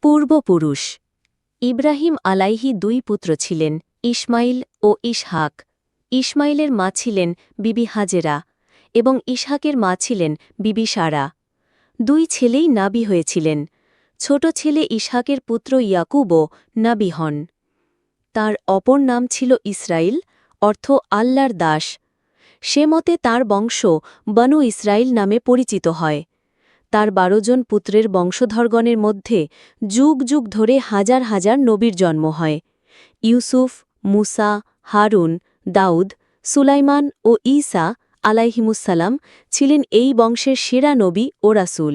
পূর্বপুরুষ ইব্রাহিম আলাইহি দুই পুত্র ছিলেন, ইসমাইল ও ইসহাক। ইসমাইলের মা ছিলেন বিবি হাজেরা এবং ইসহাকের মা ছিলেন বিবি সারা। দুই ছেলেই নাবী হয়েছিলেন। ছোট ছেলে ইসহাকের পুত্র ইয়াকুবও নাবী হন। তাঁর অপর নাম ছিল ইসরাইল, অর্থ আল্লাহর দাস। সে মতে তাঁর বংশ বনু ইসরাইল নামে পরিচিত হয়। তার ১২ জন পুত্রের বংশধরগণের মধ্যে যুগ যুগ ধরে হাজার হাজার নবীর জন্ম হয়। ইউসুফ, মুসা, হারুন, দাউদ, সুলাইমান ও ঈসা আলাইহিমুসসালাম ছিলেন এই বংশের সেরা নবী ও রাসূল।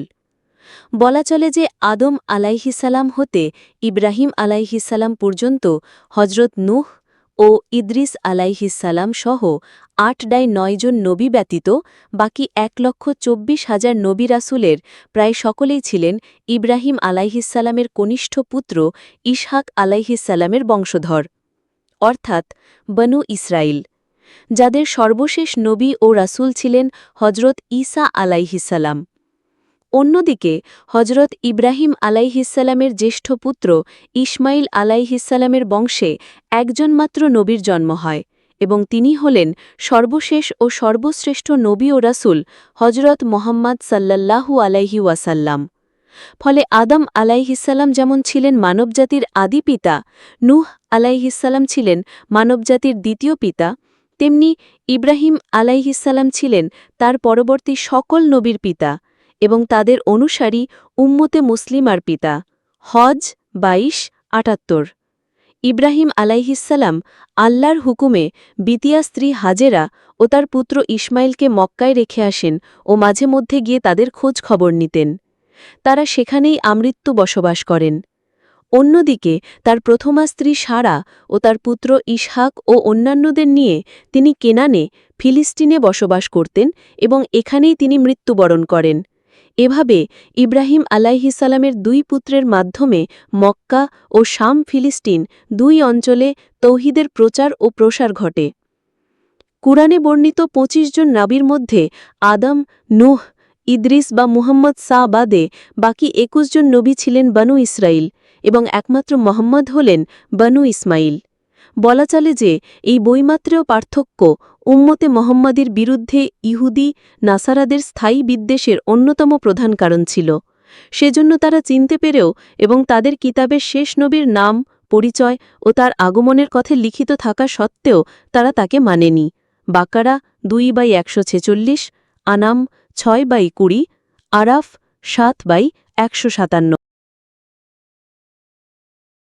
বলা চলে যে আদম আলাইহিসাল্লাম হতে ইব্রাহিম আলাইহিসাল্লাম পর্যন্ত হজরত নূহ ও ইদ্রিস আলাইহিসাল্লাম সহ ৮-৯ জন নবী ব্যতীত বাকি ১,২৪,০০০ নবী রাসূলের প্রায় সকলেই ছিলেন ইব্রাহিম আলাইহিসাল্লামের কনিষ্ঠ পুত্র ইসহাক আলাইহিসাল্লামের বংশধর, অর্থাৎ বনু ইসরাইল, যাদের সর্বশেষ নবী ও রাসূল ছিলেন হজরত ঈসা আলাইহিসাল্লাম। অন্যদিকে হজরত ইব্রাহিম আলাইহিসাল্লামের জ্যেষ্ঠ পুত্র ইসমাইল আলাইহিসাল্লামের বংশে একজন মাত্র নবীর জন্ম হয় এবং তিনি হলেন সর্বশেষ ও সর্বশ্রেষ্ঠ নবী ও রাসূল হজরত মোহাম্মদ সাল্লাল্লাহু আলাইহি ওয়াসাল্লাম। ফলে আদম আলাইহিসাল্লাম যেমন ছিলেন মানবজাতির আদি পিতা, নূহ আলাইহিসাল্লাম ছিলেন মানবজাতির দ্বিতীয় পিতা, তেমনি ইব্রাহিম আলাইহিসাল্লাম ছিলেন তার পরবর্তী সকল নবীর পিতা এবং তাদের অনুসারী উম্মতে মুসলিমার পিতা। হজ ২২:৭৮। ইব্রাহিম আলাইহিসাল্লাম আল্লাহর হুকুমে বিতিয়া স্ত্রী হাজেরা ও তার পুত্র ইসমাইলকে মক্কায় রেখে আসেন ও মাঝে মধ্যে গিয়ে তাদের খোঁজ খবর নিতেন। তারা সেখানেই আমৃত্যু বসবাস করেন। অন্যদিকে তার প্রথমা স্ত্রী সারা ও তার পুত্র ইসহাক ও অন্যান্যদের নিয়ে তিনি কেনানে, ফিলিস্তিনে বসবাস করতেন এবং এখানেই তিনি মৃত্যুবরণ করেন। এভাবে ইব্রাহিম আলাইহিসাল্লামের দুই পুত্রের মাধ্যমে মক্কা ও শাম ফিলিস্তিন দুই অঞ্চলে তৌহিদের প্রচার ও প্রসার ঘটে। কুরআনে বর্ণিত ২৫ জন নবীর মধ্যে আদম, নূহ, ইদ্রিস বা মুহাম্মদ বাদে বাকি ২১ জন নবী ছিলেন বনু ইসরাইল এবং একমাত্র মোহাম্মদ হলেন বনু ইসমাইল। বলা চলে যে এই বৈমাত্রেয় পার্থক্য উম্মতে মোহাম্মদীর বিরুদ্ধে ইহুদি নাসারাদের স্থায়ী বিদ্বেষের অন্যতম প্রধান কারণ ছিল। সেজন্য তারা চিনতে পেরেও এবং তাদের কিতাবের শেষ নবীর নাম, পরিচয় ও তার আগমনের কথা লিখিত থাকা সত্ত্বেও তারা তাকে মানেনি। বাকারা ২/১৪৬, আনাম ৬/২০, আরাফ ৭/১৫৭।